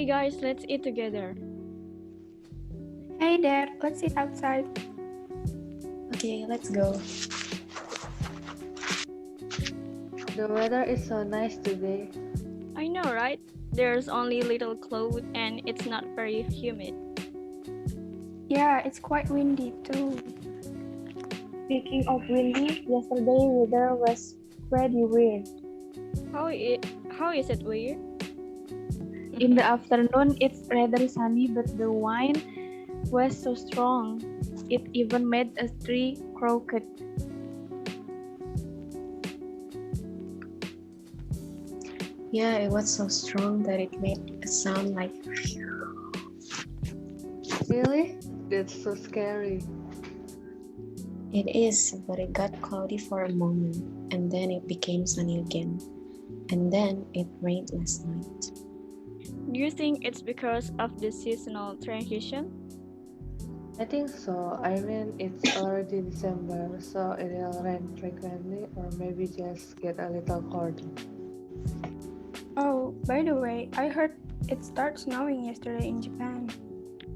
guys, let's eat together. Hey Dad, let's eat outside. Okay, let's go. The weather is so nice today. I know, right? There's only little cloud and it's not very humid. Yeah, it's quite windy too. Speaking of windy, yesterday weather was pretty weird. How is it weird? In the afternoon, it's rather sunny, but the wind was so strong, it even made a tree crooked. Yeah, it was so strong that it made a sound like. Really? That's so scary. It is, but it got cloudy for a moment, and then it became sunny again. And then it rained last night. Do you think it's because of the seasonal transition? I think so. I mean, it's already December, so it'll rain frequently or maybe just get a little colder. Oh, by the way, I heard it started snowing yesterday in Japan.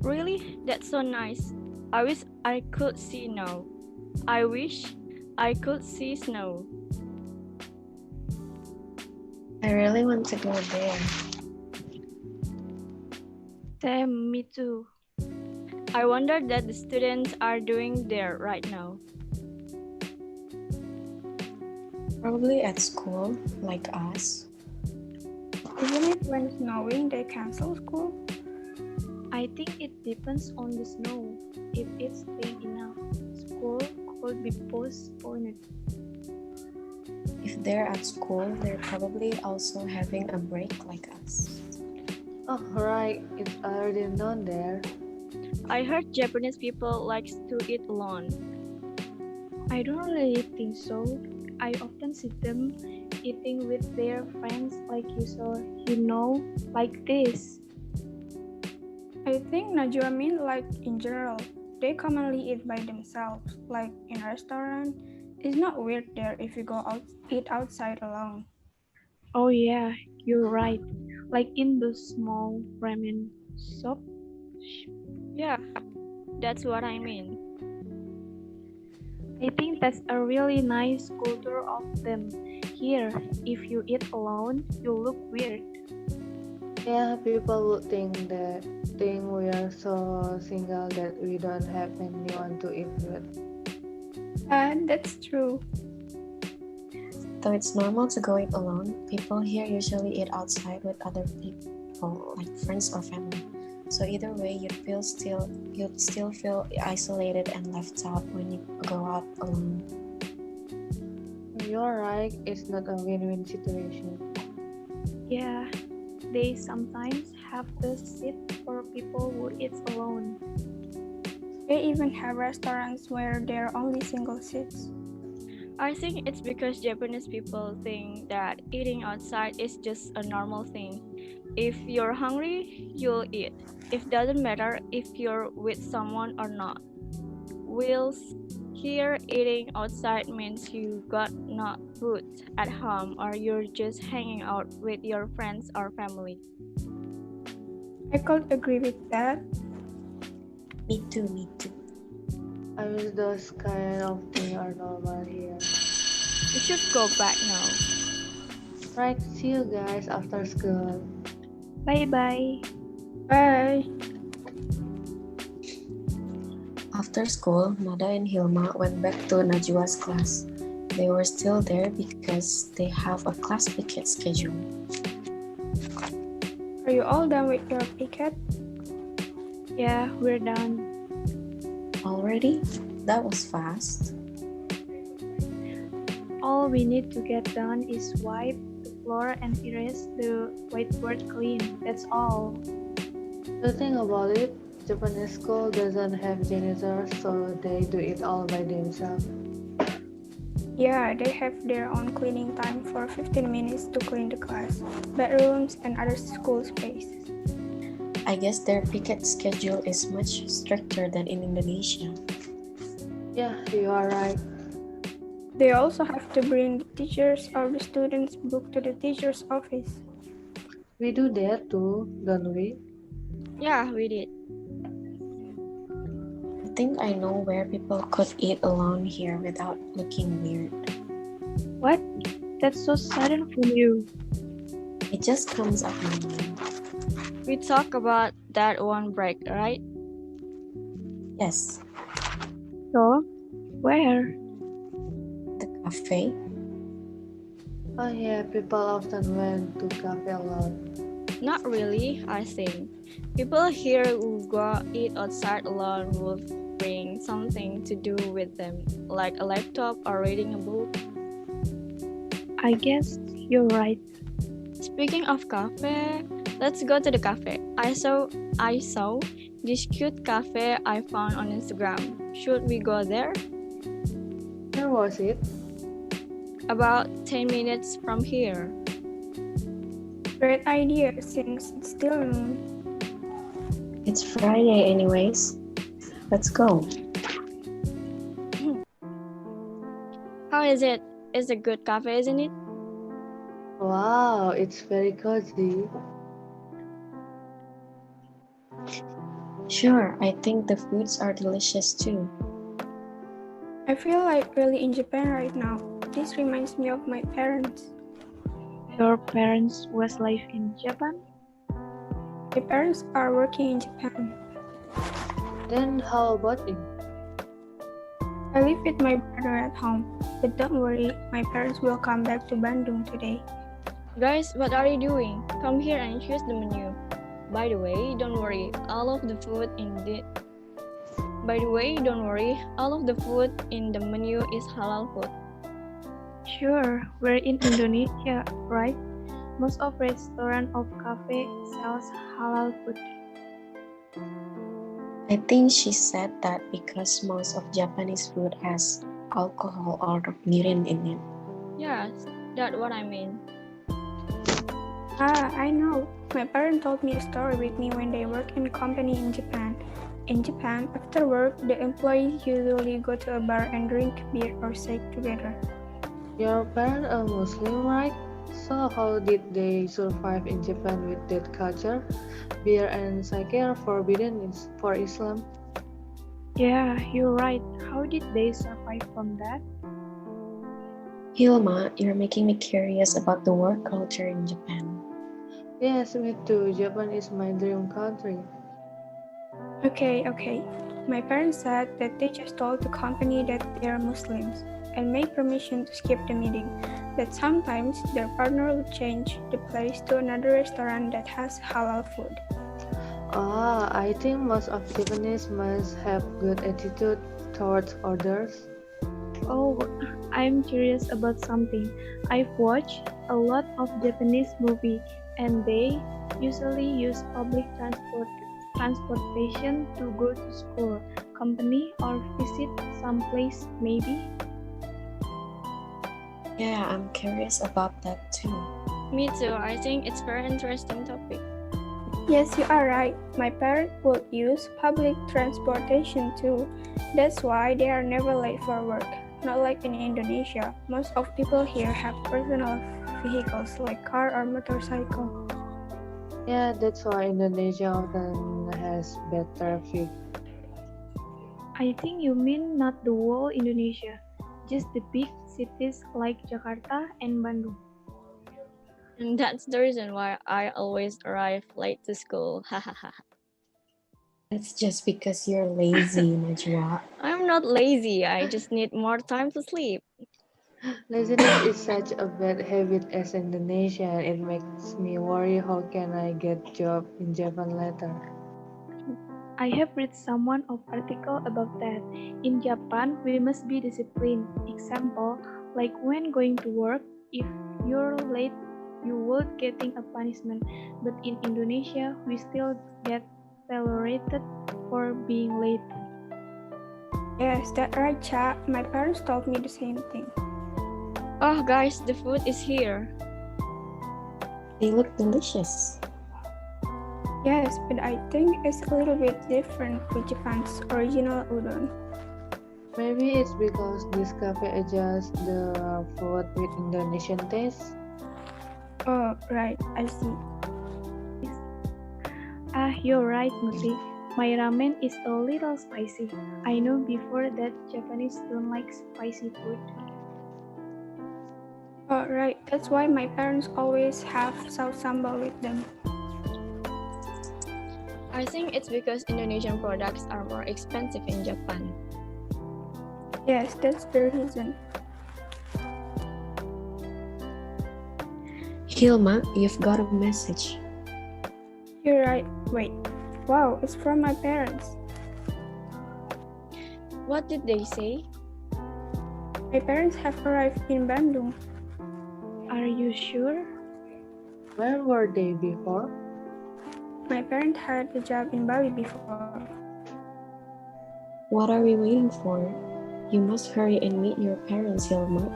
Really? That's so nice. I wish I could see snow. I wish I could see snow. I really want to go there. Same, me too. I wonder that the students are doing there right now. Probably at school, like us. Isn't it when snowing they cancel school? I think it depends on the snow. If it's big enough, school could be postponed. If they're at school, they're probably also having a break like us. Oh, right. It's already known there. I heard Japanese people like to eat alone. I don't really think so. I often see them eating with their friends like like this. I think Najwa mean like in general. They commonly eat by themselves, like in a restaurant. It's not weird there if you go out eat outside alone. Oh yeah, you're right. Like in those small ramen shop. Yeah, that's what I mean. I think that's a really nice culture of them. Here, if you eat alone, you look weird. Yeah, people would think we are so single that we don't have anyone to eat with. That's true. Though it's normal to go eat alone, people here usually eat outside with other people, like friends or family. So either way, you'd still feel isolated and left out when you go out alone. You're right, it's not a win-win situation. Yeah, they sometimes have the seat for people who eat alone. They even have restaurants where there are only single seats. I think it's because Japanese people think that eating outside is just a normal thing. If you're hungry, you'll eat. It doesn't matter if you're with someone or not. Whilst here, eating outside means you got no food at home or you're just hanging out with your friends or family. I could agree with that. Me too, me too. I wish those kind of things are normal here. We should go back now. Right, see you guys after school. Bye-bye. Bye. After school, Nada and Hilma went back to Najwa's class. They were still there because they have a class picket schedule. Are you all done with your picket? Yeah, we're done. Already? That was fast. All we need to get done is wipe the floor and erase the whiteboard clean. That's all. The thing about it, Japanese school doesn't have janitors, so they do it all by themselves. Yeah, they have their own cleaning time for 15 minutes to clean the class, bedrooms, and other school spaces. I guess their picket schedule is much stricter than in Indonesia. Yeah, you are right. They also have to bring the teachers or the students' book to the teacher's office. We do that too, don't we? Yeah, we did. I think I know where people could eat alone here without looking weird. What? That's so sudden from you. It just comes up my mind. We talk about that one break, right? Yes, So, where? the cafe. Oh yeah, people often went to cafe alone. Not really, I think. People here who go eat outside alone will bring something to do with them, like a laptop or reading a book. I guess you're right. Speaking of cafe, let's go to the cafe. I saw this cute cafe I found on Instagram. Should we go there? Where was it? About 10 minutes from here. Great idea since it's still noon. It's Friday, anyways. Let's go. How is it? It's a good cafe, isn't it? Wow, it's very cozy. Sure, I think the foods are delicious too. I feel like really in Japan right now. This reminds me of my parents. Your parents was live in Japan? My parents are working in Japan. Then how about you? I live with my brother at home, but don't worry, my parents will come back to Bandung today. Guys, what are you doing? Come here and choose the menu. By the way, don't worry, all of the food in the menu is halal food. Sure, we're in Indonesia, right? Most of restaurant of cafe sells halal food. I think she said that because most of Japanese food has alcohol or urine in it. Yes, that's what I mean. Ah, I know. My parents told me a story with me when they work in a company in Japan. In Japan, after work, the employees usually go to a bar and drink beer or shake together. Your parents are Muslim, right? So how did they survive in Japan with that culture? Beer and sake are forbidden for Islam. Yeah, you're right. How did they survive from that? Hilma, you're making me curious about the work culture in Japan. Yes, me too. Japan is my dream country. Okay. My parents said that they just told the company that they are Muslims and made permission to skip the meeting. But sometimes their partner would change the place to another restaurant that has halal food. I think most of Japanese must have good attitude towards others. Oh, I'm curious about something. I've watched a lot of Japanese movies and they usually use public transportation to go to school, company, or visit someplace maybe. Yeah, I'm curious about that too. Me too, I think it's very interesting topic. Yes, you are right. My parents would use public transportation too. That's why they are never late for work. Not like in Indonesia. Most of people here have personal vehicles like car or motorcycle. Yeah, that's why Indonesia often has bad traffic. I think you mean not the whole Indonesia, just the big cities like Jakarta and Bandung. And that's the reason why I always arrive late to school. That's just because you're lazy, Najwa. I'm not lazy, I just need more time to sleep. Laziness is such a bad habit as Indonesian. It makes me worry how can I get job in Japan later. I have read someone of article about that. In Japan, we must be disciplined. Example, like when going to work, if you're late, you will getting a punishment. But in Indonesia, we still get tolerated for being late. Yes, that's right, Cha. My parents told me the same thing. Oh guys, the food is here. They look delicious. Yes, but I think it's a little bit different with Japan's original udon. Maybe it's because this cafe adjusts the food with Indonesian taste. Oh, right, I see. Ah, you're right, Muti. My ramen is a little spicy. I know before that Japanese don't like spicy food. Oh, right. That's why my parents always have saus sambal with them. I think it's because Indonesian products are more expensive in Japan. Yes, that's the reason. Hilma, you've got a message. You're right. Wait. Wow, it's from my parents. What did they say? My parents have arrived in Bandung. Are you sure? Where were they before? My parents had a job in Bali before. What are we waiting for? You must hurry and meet your parents, Hilma.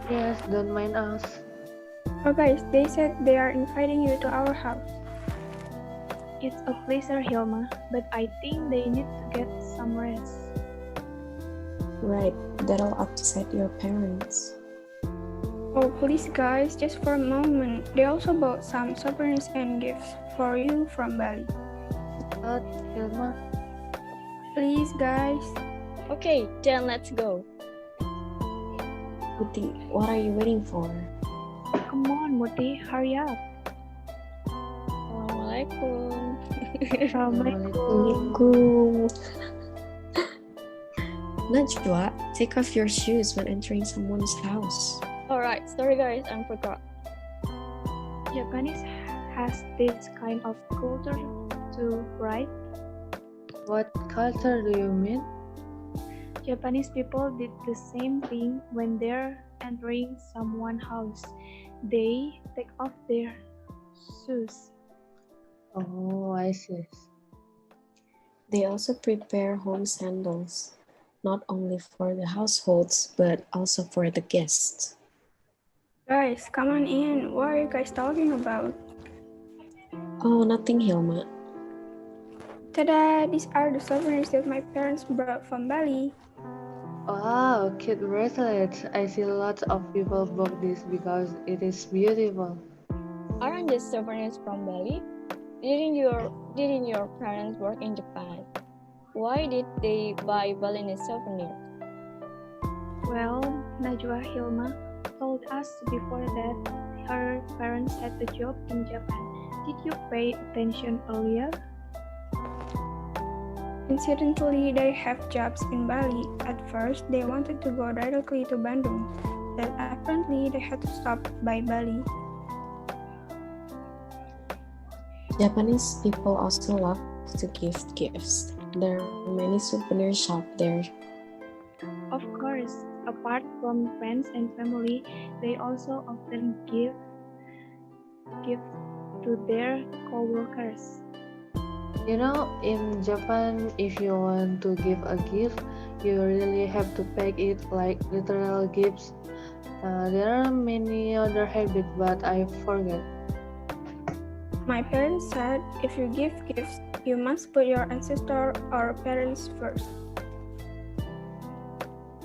Yes, don't mind us. Oh guys, they said they are inviting you to our house. It's a pleasure, Hilma, but I think they need to get some rest. Right, that'll upset your parents. Oh please guys, just for a moment. They also bought some souvenirs and gifts for you from Bali. But, Hilma, Please guys. Okay, then let's go. Muti, what are you waiting for? Come on, Muti, hurry up. Assalamualaikum. Assalamualaikum. Najwa, take off your shoes when entering someone's house. Alright, sorry guys, I forgot. Japanese has this kind of culture too, right? what culture do you mean? Japanese people did the same thing when they're entering someone's house. They take off their shoes. Oh, I see. They also prepare home sandals, not only for the households, but also for the guests. Guys, come on in. What are you guys talking about? Oh, nothing, Hilma. Ta-da! These are the souvenirs that my parents brought from Bali. Wow, cute bracelet. I see lots of people book this because it is beautiful. Aren't these souvenirs from Bali? Didn't your parents work in Japan? Why did they buy Balinese souvenirs? Well, Najwa Hilma told us before that her parents had a job in Japan. Did you pay attention earlier? Incidentally, they have jobs in Bali. At first, they wanted to go directly to Bandung, but apparently they had to stop by Bali. Japanese people also love to gift gifts. There are many souvenir shops there. Of course, apart from friends and family, they also often give gifts to their co-workers. You know, in Japan, if you want to give a gift, you really have to pack it like literal gifts. There are many other habits, but I forget. My parents said if you give gifts, you must put your ancestor or parents first.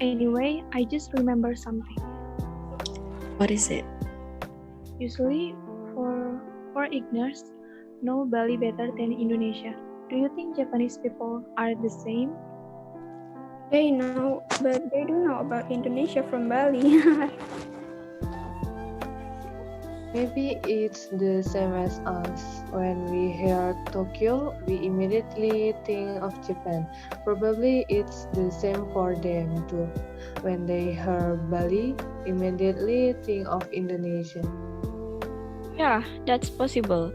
Anyway, I just remember something. What is it? Usually, for foreigners, know Bali better than Indonesia. Do you think Japanese people are the same? They know, but they do know about Indonesia from Bali. Maybe it's the same as us. When we hear Tokyo, we immediately think of Japan. Probably it's the same for them too. When they hear Bali, immediately think of Indonesia. Yeah, that's possible.